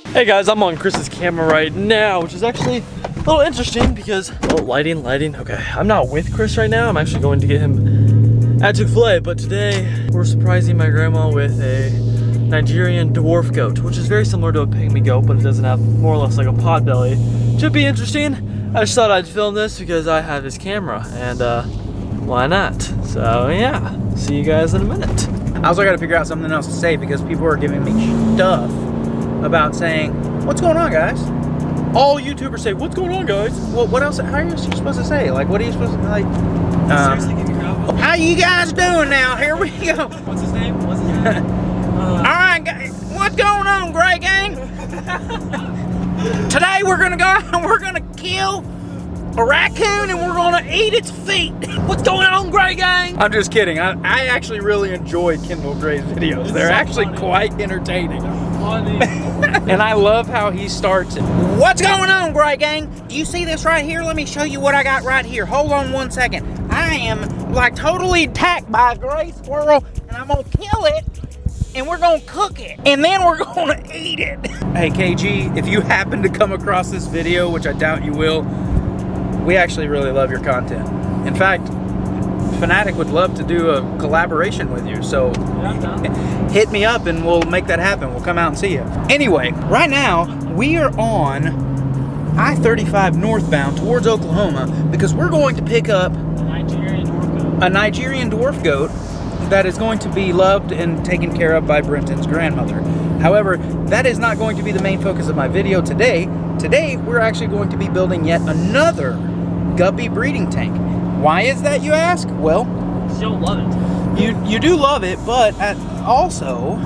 Hey guys, I'm on Chris's camera right now, which is actually a little interesting because, oh, lighting. Okay, I'm not with Chris right now. I'm actually going to get him at Chick-fil-A, but today we're surprising my grandma with a Nigerian dwarf goat, which is very similar to a pygmy goat, but it doesn't have more or less like a pot belly. Should be interesting. I just thought I'd film this because I have his camera, and why not? So yeah, see you guys in a minute. I also got to figure out something else to say because people are giving me stuff about saying, what's going on, guys? All YouTubers say, what's going on, guys? Well, what else? How are you supposed to say? Like, what are you supposed to, like? Seriously, give me crap. How you guys doing now? Here we go. What's his name? All right, guys. What's going on, Gray Gang? Today we're gonna go out and we're gonna kill a raccoon and we're gonna eat its feet. What's going on, Gray Gang? I'm just kidding. I actually really enjoy Kendall Gray's videos. They're so actually funny. Quite entertaining. Funny. And I love how he starts it. What's going on, Gray Gang? Do you see this right here? Let me show you what I got right here. Hold on one second. I am like totally attacked by a gray squirrel and I'm gonna kill it and we're gonna cook it and then we're gonna eat it. Hey KG, if you happen to come across this video, which I doubt you will, we actually really love your content. In fact, Finatic would love to do a collaboration with you, so hit me up and we'll make that happen. We'll come out and see you. Anyway, right now we are on I-35 northbound towards Oklahoma because we're going to pick up a Nigerian dwarf goat that is going to be loved and taken care of by Brenton's grandmother. However, that is not going to be the main focus of my video today. Today, we're actually going to be building yet another guppy breeding tank. Why is that, you ask? Well, you don't love it. You do love it, but also,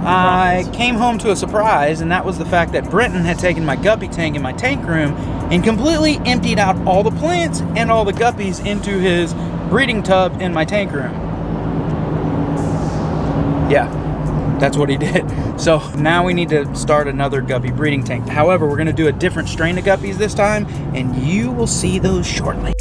I came home to a surprise, and that was the fact that Brenton had taken my guppy tank in my tank room and completely emptied out all the plants and all the guppies into his breeding tub in my tank room. Yeah. That's what he did. So now we need to start another guppy breeding tank. However, we're gonna do a different strain of guppies this time, and you will see those shortly.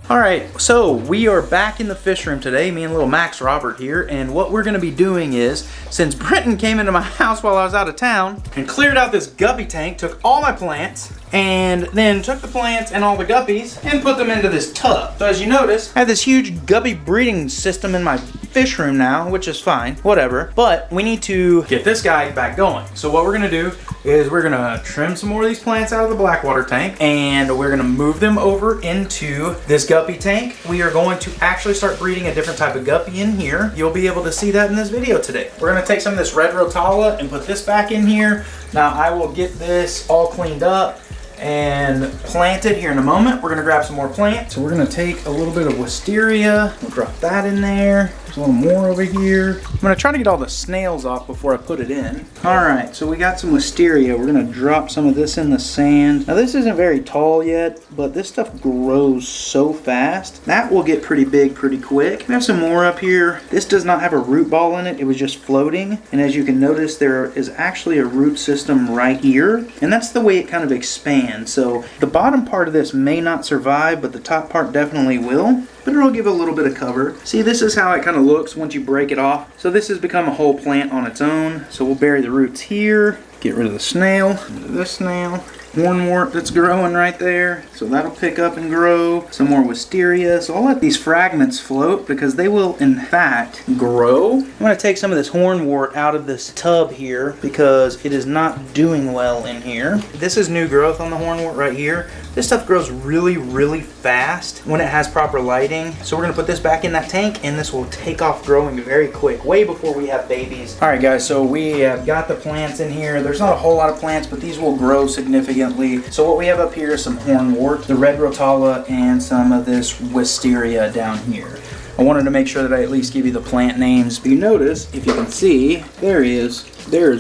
All right, so we are back in the fish room today, me and little Max Robert here, and what we're gonna be doing is, since Brenton came into my house while I was out of town and cleared out this guppy tank, took all my plants, and then took the plants and all the guppies and put them into this tub. So as you notice, I have this huge guppy breeding system in my fish room now, which is fine, whatever. But we need to get this guy back going. So what we're gonna do is we're gonna trim some more of these plants out of the blackwater tank and we're gonna move them over into this guppy tank. We are going to actually start breeding a different type of guppy in here. You'll be able to see that in this video today. We're gonna take some of this red rotala and put this back in here. Now I will get this all cleaned up and plant it here in a moment. We're gonna grab some more plants. So we're gonna take a little bit of wisteria. We'll drop that in there. There's a little more over here. I'm gonna try to get all the snails off before I put it in. All right, so we got some wisteria. We're gonna drop some of this in the sand. Now this isn't very tall yet, but this stuff grows so fast. That will get pretty big pretty quick. We have some more up here. This does not have a root ball in it. It was just floating. And as you can notice, there is actually a root system right here. And that's the way it kind of expands. So the bottom part of this may not survive, but the top part definitely will. But it'll give a little bit of cover. See, this is how it kind of looks once you break it off. So this has become a whole plant on its own. So we'll bury the roots here. Get rid of the snail. This snail. Hornwort that's growing right there. So that'll pick up and grow. Some more wisteria. So I'll let these fragments float because they will in fact grow. I'm going to take some of this hornwort out of this tub here because it is not doing well in here. This is new growth on the hornwort right here. This stuff grows really, really fast when it has proper lighting. So we're gonna put this back in that tank and this will take off growing very quick, way before we have babies. All right guys, so we have got the plants in here. There's not a whole lot of plants, but these will grow significantly. So what we have up here is some hornwort, the red rotala, and some of this wisteria down here. I wanted to make sure that I at least give you the plant names. But you notice, if you can see, there is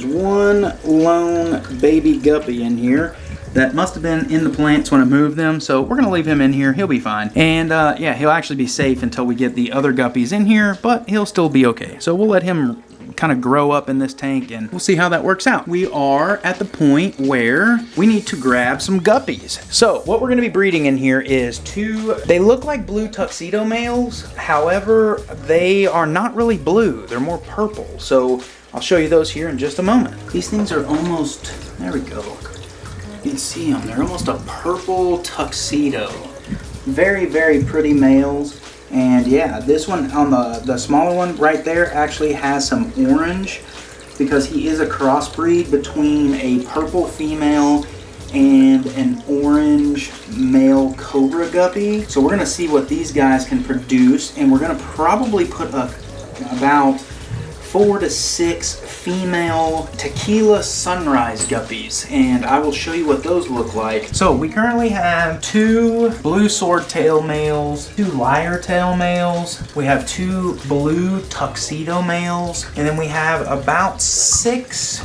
one lone baby guppy in here that must have been in the plants when I moved them, so we're gonna leave him in here. He'll be fine. And yeah, he'll actually be safe until we get the other guppies in here, but he'll still be okay. So we'll let him kind of grow up in this tank, and we'll see how that works out. We are at the point where we need to grab some guppies. So what we're gonna be breeding in here is they look like blue tuxedo males. However, they are not really blue. They're more purple. So I'll show you those here in just a moment. These things are almost, there we go. You can see them, they're almost a purple tuxedo. Very, very pretty males. And yeah, this one on the smaller one right there actually has some orange because he is a crossbreed between a purple female and an orange male cobra guppy. So we're gonna see what these guys can produce, and we're gonna probably put about 4 to 6 female tequila sunrise guppies, and I will show you what those look like. So we currently have 2 blue swordtail males, 2 lyre tail males, we have 2 blue tuxedo males, and then we have about 6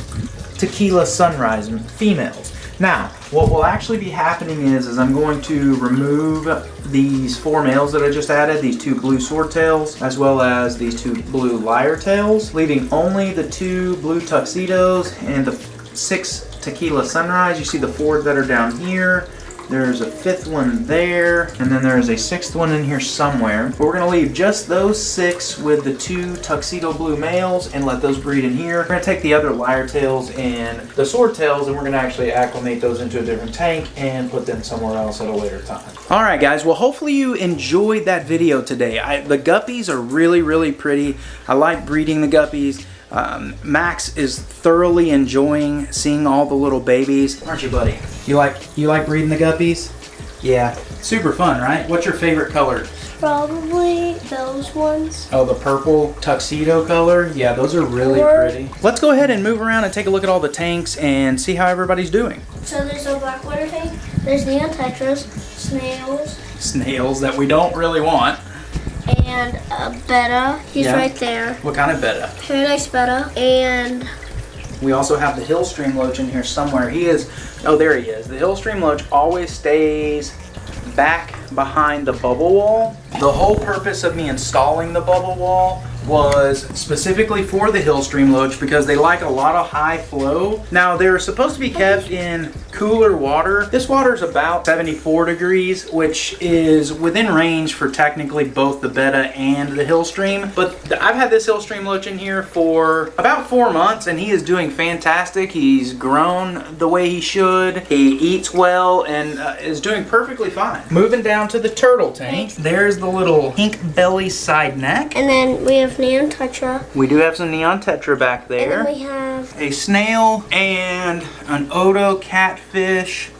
tequila sunrise females. Now, what will actually be happening is I'm going to remove these 4 males that I just added, these 2 blue swordtails, as well as these 2 blue lyre tails, leaving only the 2 blue tuxedos and the 6 tequila sunrise. You see the 4 that are down here. There's a 5th one there, and then there's a 6th one in here somewhere. But we're gonna leave just those 6 with the 2 tuxedo blue males and let those breed in here. We're gonna take the other lyre tails and the sword tails, and we're gonna actually acclimate those into a different tank and put them somewhere else at a later time. All right, guys, well, hopefully you enjoyed that video today. The guppies are really, really pretty. I like breeding the guppies. Max is thoroughly enjoying seeing all the little babies. Aren't you, buddy? You like breeding the guppies? Yeah, super fun, right? What's your favorite color? Probably those ones. Oh, the purple tuxedo color? Yeah, those are really pretty. Let's go ahead and move around and take a look at all the tanks and see how everybody's doing. So there's a blackwater tank, there's neon tetras, snails. Snails that we don't really want. And a betta, he's right there. What kind of betta? Paradise betta. And we also have the hill stream loach in here somewhere. He is, oh, there he is. The hill stream loach always stays back behind the bubble wall. The whole purpose of me installing the bubble wall was specifically for the hill stream loach because they like a lot of high flow. Now they're supposed to be kept in cooler water. This water is about 74 degrees, which is within range for technically both the betta and the hill stream. But I've had this hill stream loach in here for about 4 months and he is doing fantastic. He's grown the way he should. He eats well and is doing perfectly fine. Moving down to the turtle tank, there's the little pink belly side neck. And then we have neon tetra. We do have some neon tetra back there. And then we have a snail and an Odo catfish,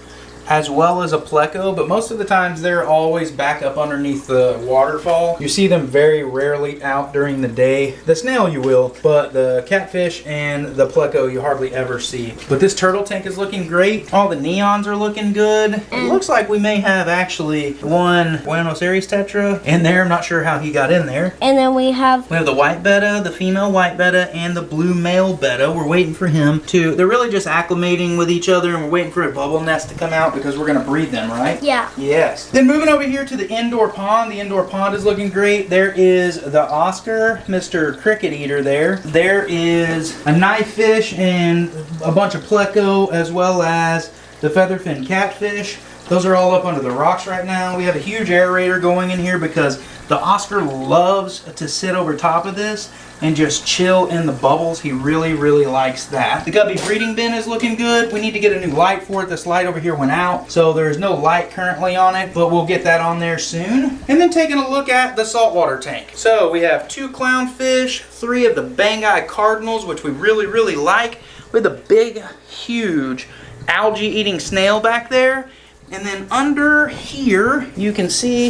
as well as a pleco, but most of the times they're always back up underneath the waterfall. You see them very rarely out during the day. The snail you will, but the catfish and the pleco you hardly ever see. But this turtle tank is looking great. All the neons are looking good. It looks like we may have actually one Buenos Aires tetra in there. I'm not sure how he got in there. And then we have the white betta, the female white betta, and the blue male betta. We're waiting for him to, they're really just acclimating with each other and we're waiting for a bubble nest to come out because we're gonna breed them, right? Yeah. Yes. Then moving over here to the indoor pond. The indoor pond is looking great. There is the Oscar, Mr. Cricket Eater there. There is a knifefish and a bunch of pleco, as well as the featherfin catfish. Those are all up under the rocks right now. We have a huge aerator going in here because the Oscar loves to sit over top of this and just chill in the bubbles. He really, really likes that. The Guppy breeding bin is looking good. We need to get a new light for it. This light over here went out, so there's no light currently on it, but we'll get that on there soon. And then taking a look at the saltwater tank. So we have 2 clownfish, 3 of the Banggai cardinals, which we really, really like, with a big, huge algae-eating snail back there. And then under here, you can see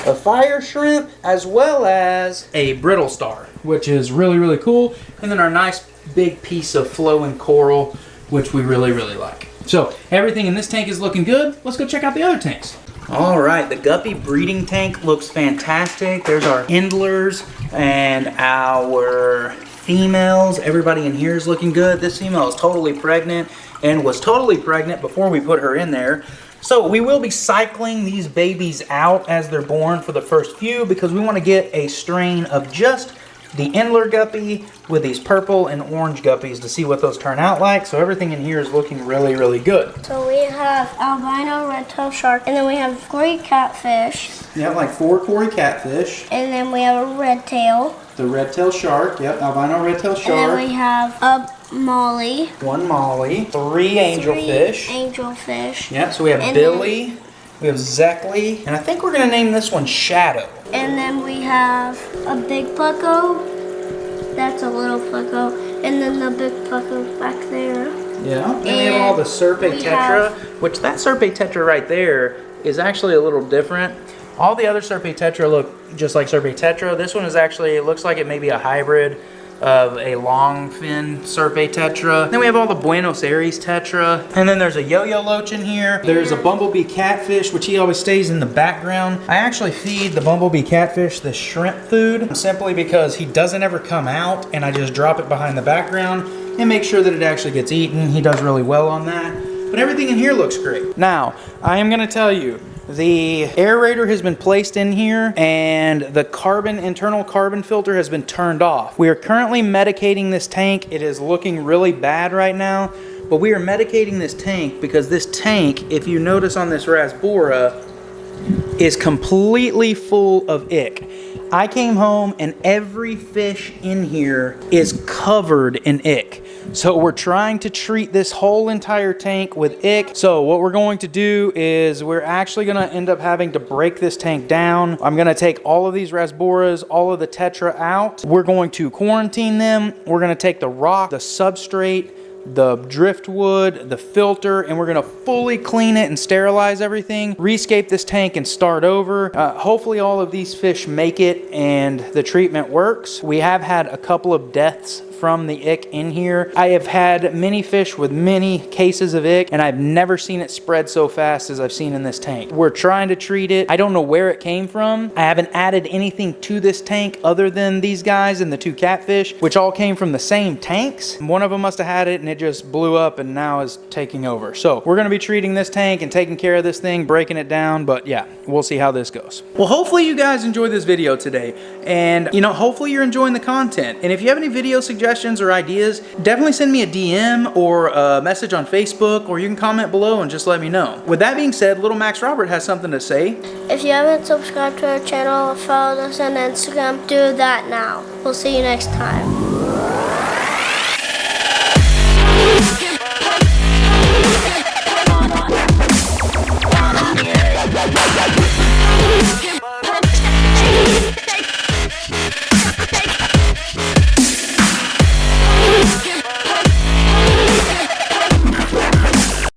a fire shrimp, as well as a brittle star, which is really, really cool. And then our nice big piece of flowing coral, which we really, really like. So everything in this tank is looking good. Let's go check out the other tanks. All right, the Guppy breeding tank looks fantastic. There's our endlers and our females. Everybody in here is looking good. This female is totally pregnant and was totally pregnant before we put her in there. So we will be cycling these babies out as they're born for the first few because we want to get a strain of just the Endler guppy with these purple and orange guppies to see what those turn out like. So everything in here is looking really, really good. So we have albino red-tailed shark, and then we have Cory catfish. Yeah, like 4 Cory catfish. And then we have a red tail. The red-tailed shark, yep, albino red-tailed shark. And then we have a molly. 1 molly. 3 angelfish. 3 angelfish. Yeah, so we have And Billy, we have Zekley, and I think we're gonna name this one Shadow. And then we have a big pleco. That's a little pleco. And then the big pleco back there. Yeah, and we have all the Serpe tetra, which that Serpe tetra right there is actually a little different. All the other Serpe tetra look just like Serpe tetra. This one is actually, it looks like it may be a hybrid of a long fin Serpe tetra. Then we have all the Buenos Aires tetra. And then there's a yo-yo loach in here. There's a Bumblebee Catfish, which he always stays in the background. I actually feed the Bumblebee Catfish the shrimp food simply because he doesn't ever come out, and I just drop it behind the background and make sure that it actually gets eaten. He does really well on that. But everything in here looks great. Now, I am gonna tell you, the aerator has been placed in here and the internal carbon filter has been turned off. We are currently medicating this tank. It is looking really bad right now, but we are medicating this tank because this tank, if you notice on this Rasbora, is completely full of ick. I came home and every fish in here is covered in ick. So we're trying to treat this whole entire tank with ick. So what we're going to do is we're actually gonna end up having to break this tank down. I'm gonna take all of these Rasboras, all of the tetra out. We're going to quarantine them. We're gonna take the rock, the substrate, the driftwood, the filter, and we're gonna fully clean it and sterilize everything, rescape this tank and start over. Hopefully all of these fish make it and the treatment works. We have had a couple of deaths from the ick in here. I have had many fish with many cases of ick, and I've never seen it spread so fast as I've seen in this tank. We're trying to treat it. I don't know where it came from. I haven't added anything to this tank other than these guys and the 2 catfish, which all came from the same tanks. One of them must have had it and it just blew up and now is taking over. So we're gonna be treating this tank and taking care of this thing, breaking it down, but yeah, we'll see how this goes. Well, hopefully you guys enjoyed this video today, and you know, hopefully you're enjoying the content. And if you have any video suggestions or ideas, definitely send me a DM or a message on Facebook, or you can comment below and just let me know. With that being said, Little Max Robert has something to say. If you haven't subscribed to our channel or followed us on Instagram, do that now. We'll see you next time.